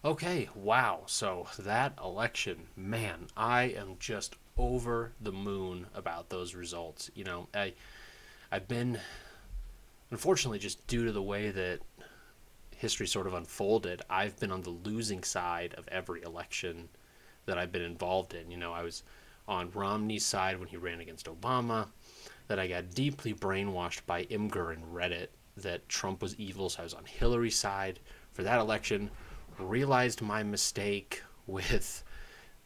Okay, wow. So that election, man, I am just over the moon about those results. I've been unfortunately just due to the way that history sort of unfolded, I've been on the losing side of every election that I've been involved in. I was on Romney's side when he ran against Obama, that I got deeply brainwashed by Imgur and Reddit that Trump was evil, so I was on Hillary's side for that election. Realized my mistake with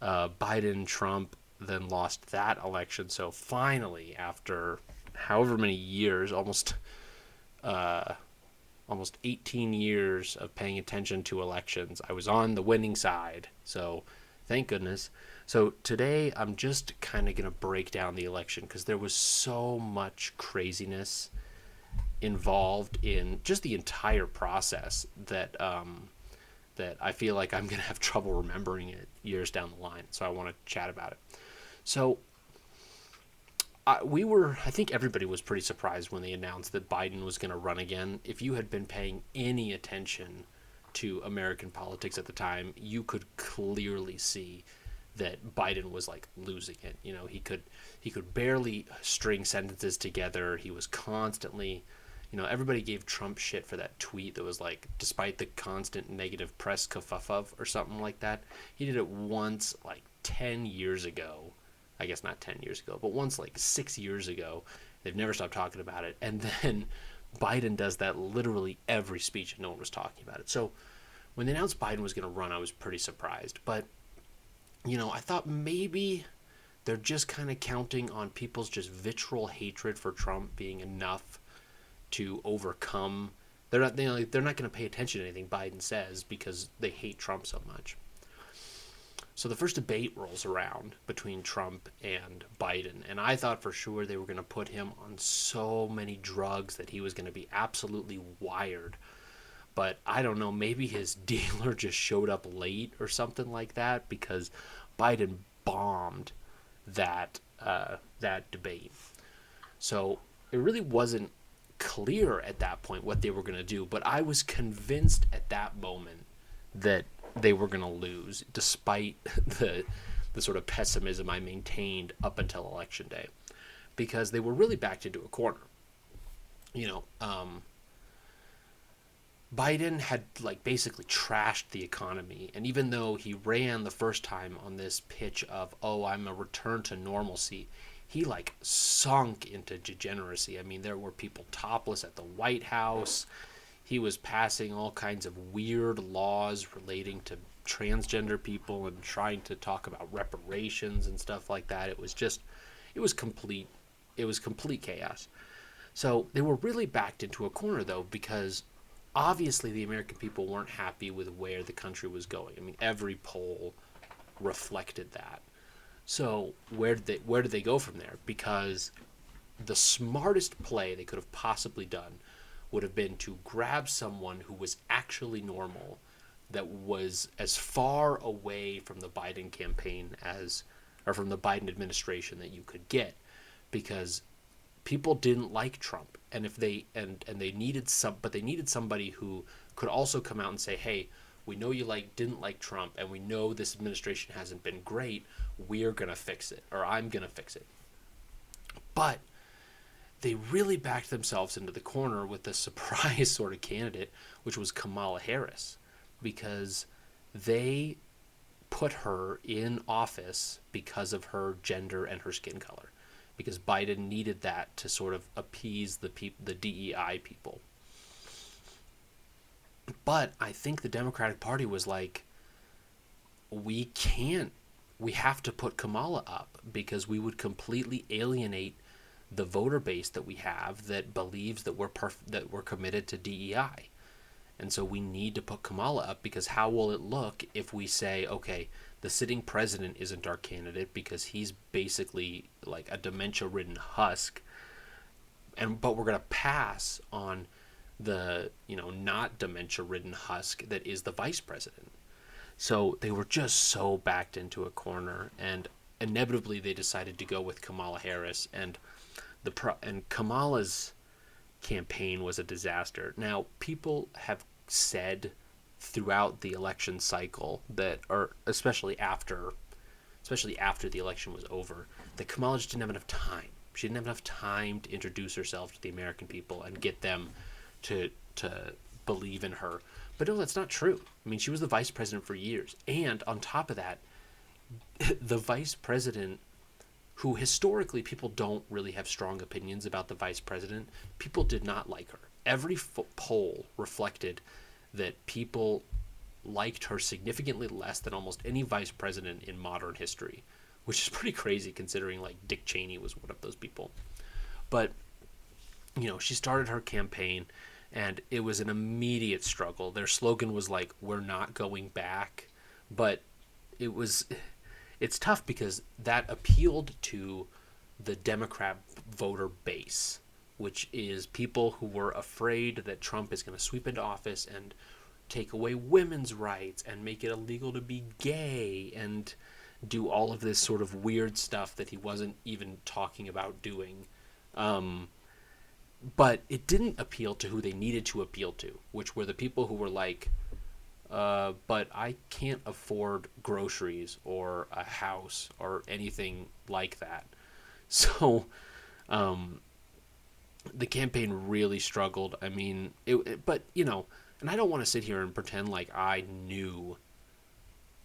Biden, Trump, then lost that election. So finally, after however many years, uh, almost 18 years of paying attention to elections, I was on the winning side. So thank goodness. So today I'm just kind of going to break down the election because there was so much craziness involved in just the entire process that I feel like I'm going to have trouble remembering it years down the line. So I want to chat about it. So I think everybody was pretty surprised when they announced that Biden was going to run again. If you had been paying any attention to American politics at the time, you could clearly see that Biden was like losing it. He could barely string sentences together. He was constantly, everybody gave Trump shit for that tweet that was like, despite the constant negative press kerfuffle or something like that. He did it once like 10 years ago. I guess not 10 years ago, but once like 6 years ago. They've never stopped talking about it. And then Biden does that literally every speech and no one was talking about it. So when they announced Biden was going to run, I was pretty surprised. But, I thought maybe they're just kind of counting on people's just vitriol hatred for Trump being enough to overcome. They're not going to pay attention to anything Biden says because they hate Trump so much. So the first debate rolls around between Trump and Biden, and I thought for sure they were going to put him on so many drugs that he was going to be absolutely wired. But I don't know, maybe his dealer just showed up late or something like that because Biden bombed that debate. So it really wasn't clear at that point what they were going to do, but I was convinced at that moment that they were going to lose, despite the sort of pessimism I maintained up until election day, because they were really backed into a corner. You know, um, Biden had like basically trashed the economy, and even though he ran the first time on this pitch of "oh, I'm a return to normalcy," he like sunk into degeneracy. I mean, there were people topless at the White House. He was passing all kinds of weird laws relating to transgender people and trying to talk about reparations and stuff like that. It was complete it was complete chaos. So they were really backed into a corner though, because obviously the American people weren't happy with where the country was going. I mean, every poll reflected that. So where did they go from there? Because the smartest play they could have possibly done would have been to grab someone who was actually normal, that was as far away from the Biden campaign as, or from the Biden administration that you could get, because people didn't like Trump, and if they and they needed they needed somebody who could also come out and say, "Hey, we know you didn't like Trump, and we know this administration hasn't been great. We're gonna fix it, or I'm gonna fix it." But they really backed themselves into the corner with the surprise sort of candidate, which was Kamala Harris, because they put her in office because of her gender and her skin color, because Biden needed that to sort of appease the DEI people. But I think the Democratic Party was like, we can't, we have to put Kamala up because we would completely alienate the voter base that we have that believes that that we're committed to DEI. And so we need to put Kamala up, because how will it look if we say, okay, the sitting president isn't our candidate because he's basically like a dementia-ridden husk, and but we're going to pass on the, not dementia-ridden husk that is the vice president. So they were just so backed into a corner, and inevitably they decided to go with Kamala Harris, and Kamala's campaign was a disaster. Now, people have said throughout the election cycle that, or especially after the election was over, that Kamala just didn't have enough time. She didn't have enough time to introduce herself to the American people and get them to believe in her. But no, that's not true. I mean, she was the vice president for years. And on top of that, the vice president, who historically people don't really have strong opinions about the vice president, people did not like her. Every poll reflected that people liked her significantly less than almost any vice president in modern history, which is pretty crazy considering like Dick Cheney was one of those people. But she started her campaign and it was an immediate struggle. Their slogan was like, "We're not going back." But it's tough because that appealed to the Democrat voter base, which is people who were afraid that Trump is going to sweep into office and take away women's rights and make it illegal to be gay and do all of this sort of weird stuff that he wasn't even talking about doing. But it didn't appeal to who they needed to appeal to, which were the people who were like, but I can't afford groceries or a house or anything like that. So the campaign really struggled. I mean, but and I don't want to sit here and pretend like I knew,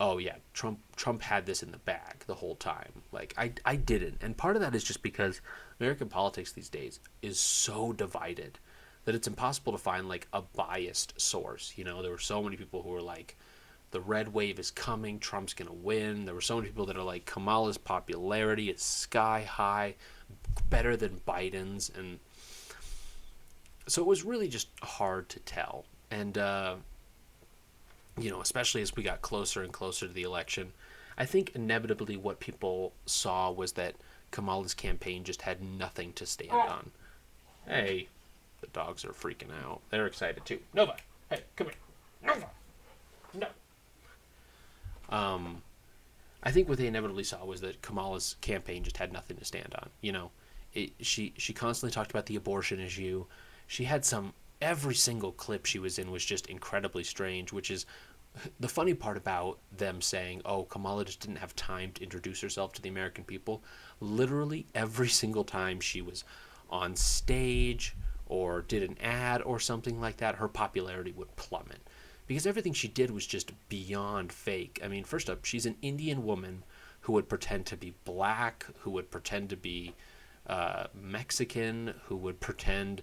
oh yeah, Trump had this in the bag the whole time. Like I didn't. And part of that is just because American politics these days is so divided that it's impossible to find like a biased source. There were so many people who were like, the red wave is coming, Trump's going to win. There were so many people that are like, Kamala's popularity is sky high, better than Biden's. And so it was really just hard to tell. And, especially as we got closer and closer to the election, I think inevitably what people saw was that Kamala's campaign just had nothing to stand on. Hey, the dogs are freaking out. They're excited too. Nova, hey, come here. Nova, no. I think what they inevitably saw was that Kamala's campaign just had nothing to stand on. She constantly talked about the abortion issue. She had every single clip she was in was just incredibly strange, which is the funny part about them saying, oh, Kamala just didn't have time to introduce herself to the American people. Literally every single time she was on stage or did an ad or something like that, her popularity would plummet. Because everything she did was just beyond fake. I mean, first up, she's an Indian woman who would pretend to be black, who would pretend to be Mexican, who would pretend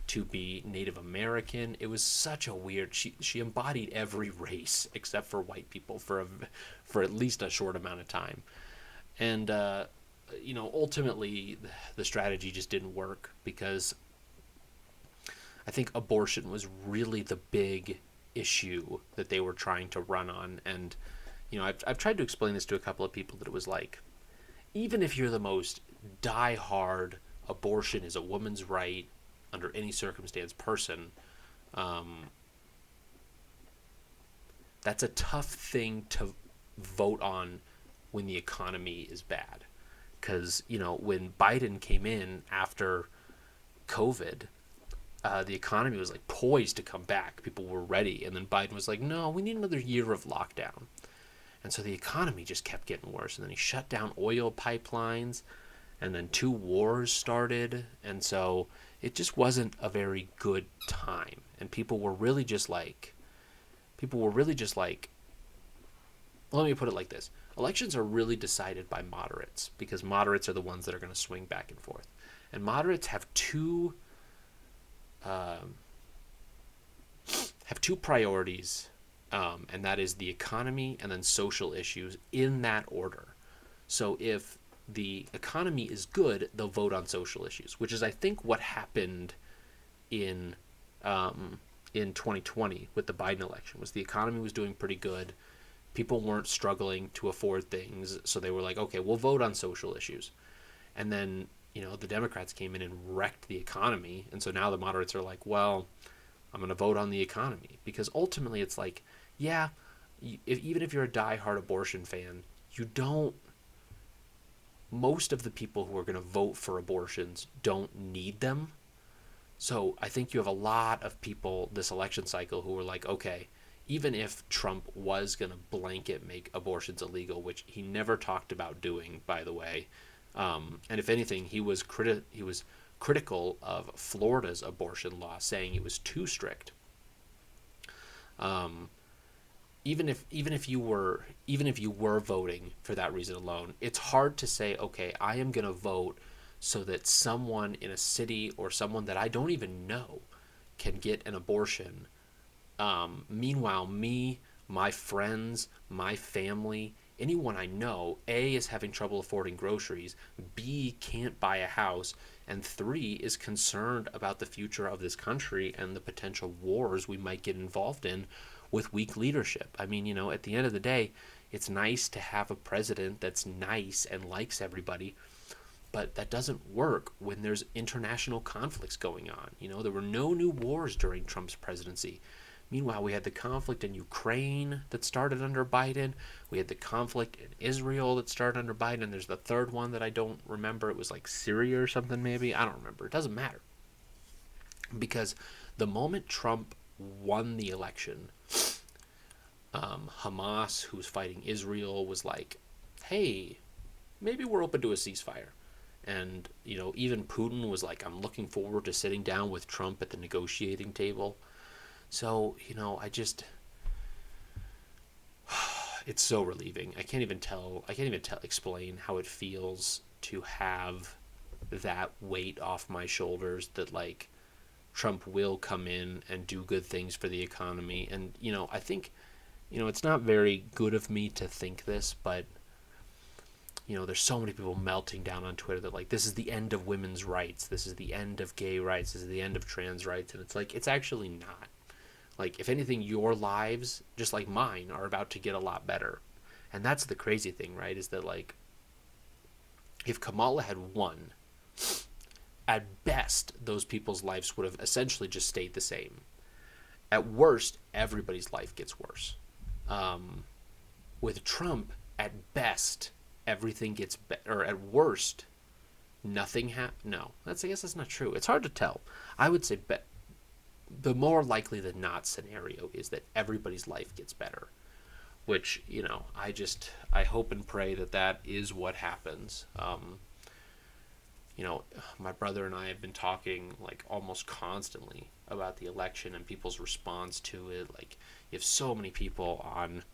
to be Native American. It was such a weird. She embodied every race except for white people for at least a short amount of time, and ultimately the strategy just didn't work because I think abortion was really the big issue that they were trying to run on. And I've tried to explain this to a couple of people that it was like, even if you're the most die-hard abortion is a woman's right under any circumstance person, that's a tough thing to vote on when the economy is bad. Because when Biden came in after COVID, the economy was like poised to come back. People were ready. And then Biden was like, no, we need another year of lockdown. And so the economy just kept getting worse. And then he shut down oil pipelines. And then 2 wars started. And so it just wasn't a very good time. And people were really just like, let me put it like this. Elections are really decided by moderates, because moderates are the ones that are going to swing back and forth. And moderates have two priorities, and that is the economy and then social issues in that order. So if the economy is good, they'll vote on social issues, which is, I think, what happened in 2020 with the Biden election. Was the economy was doing pretty good. People weren't struggling to afford things, so they were like, okay, we'll vote on social issues. And then, the Democrats came in and wrecked the economy, and so now the moderates are like, well, I'm going to vote on the economy. Because ultimately it's like, yeah, even if you're a diehard abortion fan, most of the people who are going to vote for abortions don't need them. So I think you have a lot of people this election cycle who are like, okay, even if Trump was going to blanket make abortions illegal, which he never talked about doing, by the way, and if anything, he was critical of Florida's abortion law, saying it was too strict. Um, even if you were voting for that reason alone, it's hard to say, okay, I am going to vote so that someone in a city or someone that I don't even know can get an abortion. Meanwhile, me, my friends, my family, anyone I know, A, is having trouble affording groceries, B, can't buy a house, and 3, is concerned about the future of this country and the potential wars we might get involved in with weak leadership. I mean, at the end of the day, it's nice to have a president that's nice and likes everybody, but that doesn't work when there's international conflicts going on. There were no new wars during Trump's presidency. Meanwhile, we had the conflict in Ukraine that started under Biden. We had the conflict in Israel that started under Biden. There's the third one that I don't remember. It was like Syria or something, maybe. I don't remember. It doesn't matter. Because the moment Trump won the election, Hamas, who's fighting Israel, was like, hey, maybe we're open to a ceasefire. And, even Putin was like, I'm looking forward to sitting down with Trump at the negotiating table. So, it's so relieving. I can't even explain how it feels to have that weight off my shoulders that, like, Trump will come in and do good things for the economy. And, I think, it's not very good of me to think this, but, there's so many people melting down on Twitter that, like, this is the end of women's rights. This is the end of gay rights. This is the end of trans rights. And it's like, it's actually not. Like, if anything, your lives, just like mine, are about to get a lot better. And that's the crazy thing, right? Is that, like, if Kamala had won, at best, those people's lives would have essentially just stayed the same. At worst, everybody's life gets worse. With Trump, at best, everything gets better. Or at worst, nothing No, I guess that's not true. It's hard to tell. I would say the more likely than not scenario is that everybody's life gets better, which, I hope and pray that is what happens. My brother and I have been talking, like, almost constantly about the election and people's response to it. Like, you have so many people on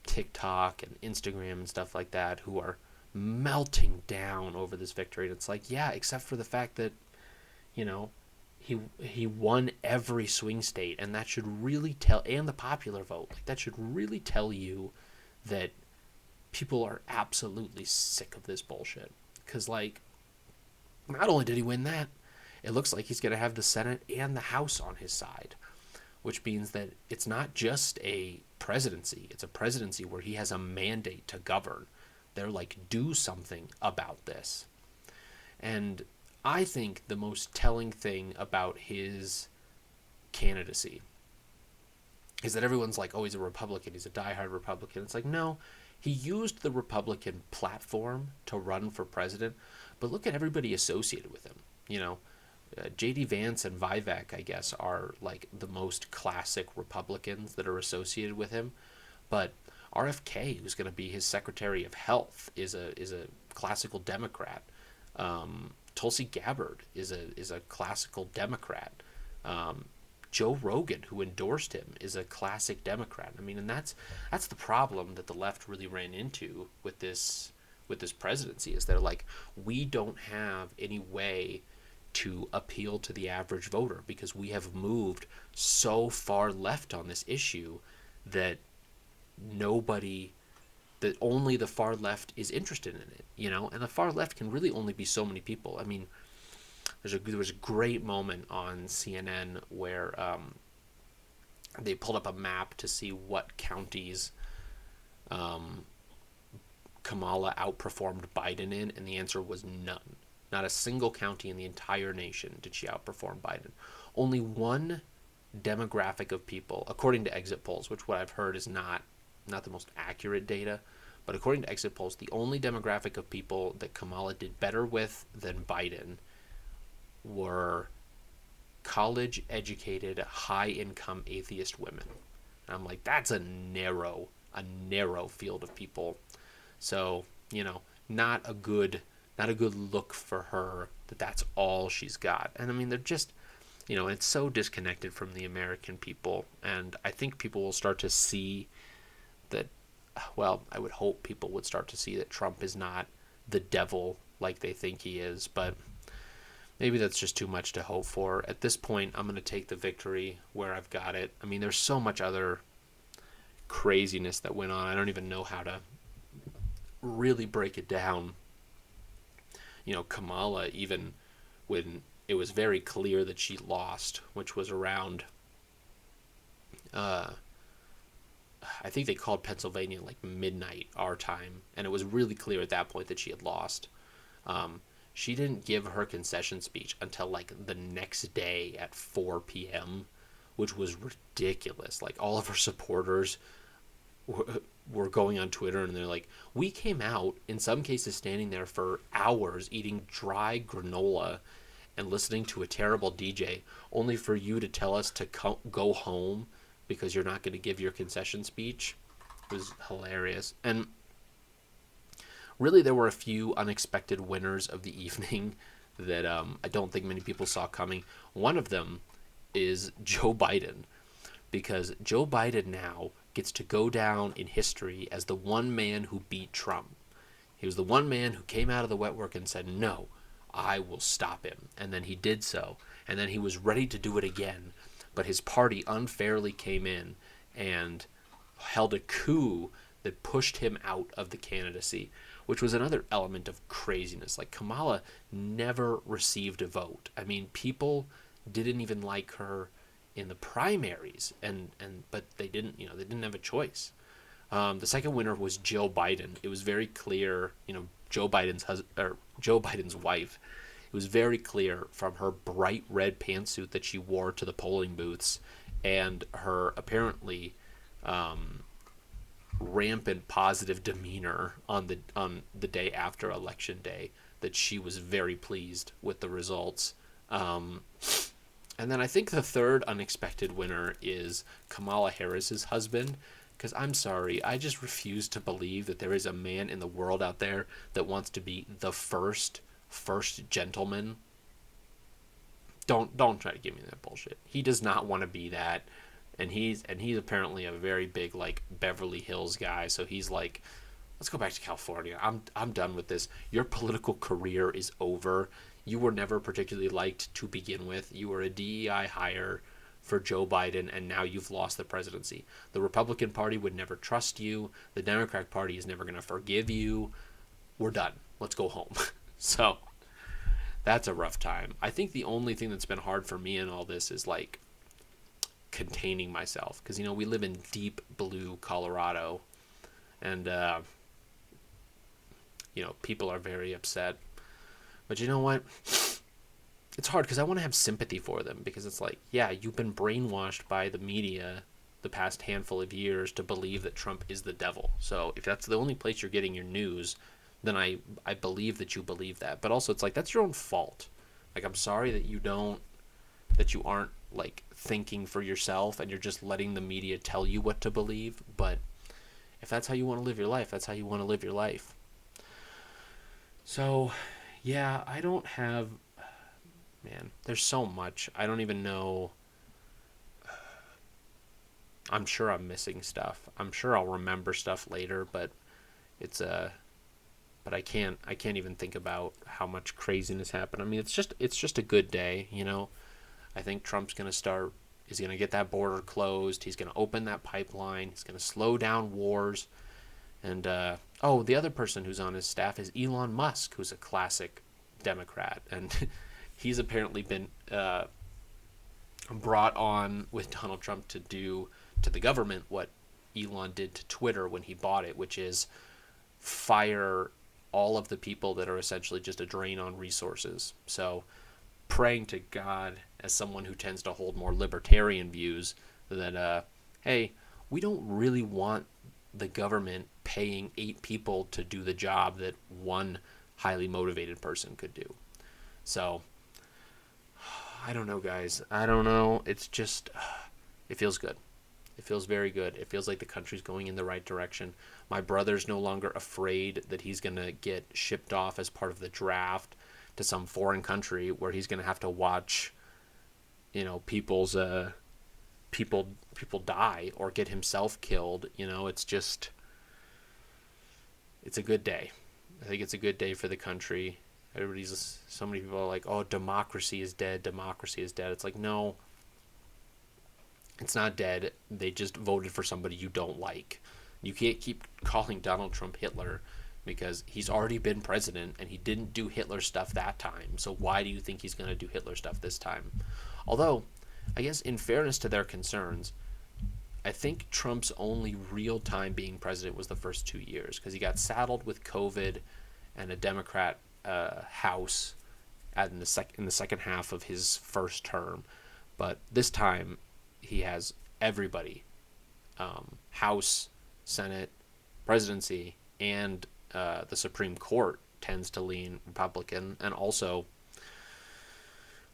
TikTok and Instagram and stuff like that who are melting down over this victory. And it's like, yeah, except for the fact that, he won every swing state, and that should really and the popular vote, like, that should really tell you that people are absolutely sick of this bullshit. Because, like, not only did he win that, it looks like he's going to have the Senate and the House on his side, which means that it's not just a presidency. It's a presidency where he has a mandate to govern. They're like, do something about this. And I think the most telling thing about his candidacy is that everyone's like, oh, he's a Republican. He's a diehard Republican. It's like, no, he used the Republican platform to run for president, but look at everybody associated with him. J.D. Vance and Vivek, I guess, are like the most classic Republicans that are associated with him. But RFK, who's going to be his Secretary of Health, is a classical Democrat. Tulsi Gabbard is a classical Democrat. Joe Rogan, who endorsed him, is a classic Democrat. I mean, and that's the problem that the left really ran into with this presidency, is they're like, we don't have any way to appeal to the average voter because we have moved so far left on this issue that only the far left is interested in it, and the far left can really only be so many people. I mean, there was a great moment on CNN where they pulled up a map to see what counties Kamala outperformed Biden in, and the answer was none. Not a single county in the entire nation did she outperform Biden. Only one demographic of people, according to exit polls, which what I've heard is not the most accurate data, but according to exit polls, the only demographic of people that Kamala did better with than Biden were college-educated, high-income atheist women. And I'm like, that's a narrow field of people. So, not a good look for her that that's all she's got. And I mean, they're just, it's so disconnected from the American people. And I think people will start to see that, well, I would hope people would start to see that Trump is not the devil like they think he is. But maybe that's just too much to hope for. At this point, I'm going to take the victory where I've got it. I mean, there's so much other craziness that went on. I don't even know how to really break it down. Kamala, even when it was very clear that she lost, which was around, I think they called Pennsylvania like midnight our time, and it was really clear at that point that she had lost. She didn't give her concession speech until like the next day at 4 p.m., which was ridiculous. Like all of her supporters were going on Twitter and they're like, we came out, in some cases standing there for hours eating dry granola and listening to a terrible DJ, only for you to tell us to go home because you're not going to give your concession speech. It was hilarious. And really, there were a few unexpected winners of the evening that I don't think many people saw coming. One of them is Joe Biden, because Joe Biden now gets to go down in history as the one man who beat Trump. He was the one man who came out of the wet work and said, no, I will stop him. And then he did so. And then he was ready to do it again. But his party unfairly came in and held a coup that pushed him out of the candidacy, which was another element of craziness. Like, Kamala never received a vote. I mean, people didn't even like her in the primaries, but they didn't have a choice. The second winner was Joe Biden. It was very clear, Joe Biden's wife. It was very clear from her bright red pantsuit that she wore to the polling booths and her apparently rampant positive demeanor on the day after election day that she was very pleased with the results. And then I think the third unexpected winner is Kamala Harris's husband, because I'm sorry, I just refuse to believe that there is a man in the world out there that wants to be the first gentleman. Don't try to give me that bullshit. He does not want to be that, and he's apparently a very big like Beverly Hills guy. So he's like, let's go back to California. I'm done with this. Your political career is over. You were never particularly liked to begin with. You were a DEI hire for Joe Biden, and now you've lost the presidency. The Republican Party would never trust you. The Democratic Party is never going to forgive you. We're done. Let's go home. So that's a rough time. I think the only thing that's been hard for me in all this is like containing myself, because we live in deep blue Colorado, and people are very upset. But you know what? It's hard because I want to have sympathy for them, because it's like, yeah, you've been brainwashed by the media the past handful of years to believe that Trump is the devil. So if that's the only place you're getting your news, then I believe that you believe that. But also it's like, that's your own fault. Like, I'm sorry that you aren't like thinking for yourself and you're just letting the media tell you what to believe. But if that's how you want to live your life, that's how you want to live your life. So yeah, I don't have, man, there's so much. I don't even know. I'm sure I'm missing stuff. I'm sure I'll remember stuff later, but but I can't even think about how much craziness happened. I mean, it's just a good day, I think Trump's going to he's going to get that border closed. He's going to open that pipeline. He's going to slow down wars. And, the other person who's on his staff is Elon Musk, who's a classic Democrat. And he's apparently been brought on with Donald Trump to do to the government what Elon did to Twitter when he bought it, which is fire all of the people that are essentially just a drain on resources. So praying to God, as someone who tends to hold more libertarian views, that, hey, we don't really want the government paying 8 people to do the job that one highly motivated person could do. So, I don't know, guys. I don't know. It's just, it feels good. It feels very good. It feels like the country's going in the right direction. My brother's no longer afraid that he's going to get shipped off as part of the draft to some foreign country where he's going to have to watch, people's people die or get himself killed. It's just it's a good day. I think it's a good day for the country. So many people are like, "Oh, democracy is dead. Democracy is dead." It's like, no, it's not dead. They just voted for somebody you don't like. You can't keep calling Donald Trump Hitler because he's already been president and he didn't do Hitler stuff that time. So why do you think he's going to do Hitler stuff this time? Although, I guess in fairness to their concerns, I think Trump's only real time being president was the first 2 years because he got saddled with COVID and a Democrat House in the second half of his first term. But this time, he has everybody: House, Senate, presidency, and the Supreme Court tends to lean Republican, and also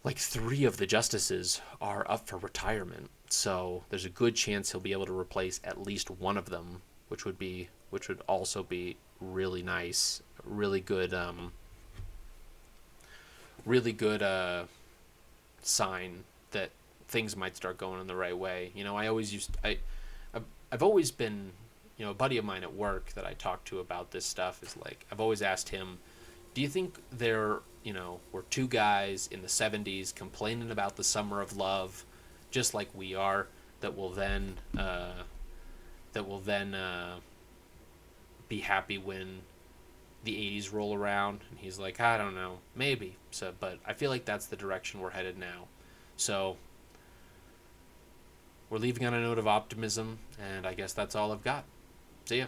like 3 of the justices are up for retirement. So there's a good chance he'll be able to replace at least one of them, which would also be really nice, really good sign that things might start going in the right way. I've always been, a buddy of mine at work that I talk to about this stuff is like, I've always asked him, do you think there, were 2 guys in the 70s complaining about the summer of love, just like we are, that will then be happy when the 80s roll around? And he's like, I don't know, maybe. So, but I feel like that's the direction we're headed now. So we're leaving on a note of optimism, and I guess that's all I've got. See ya.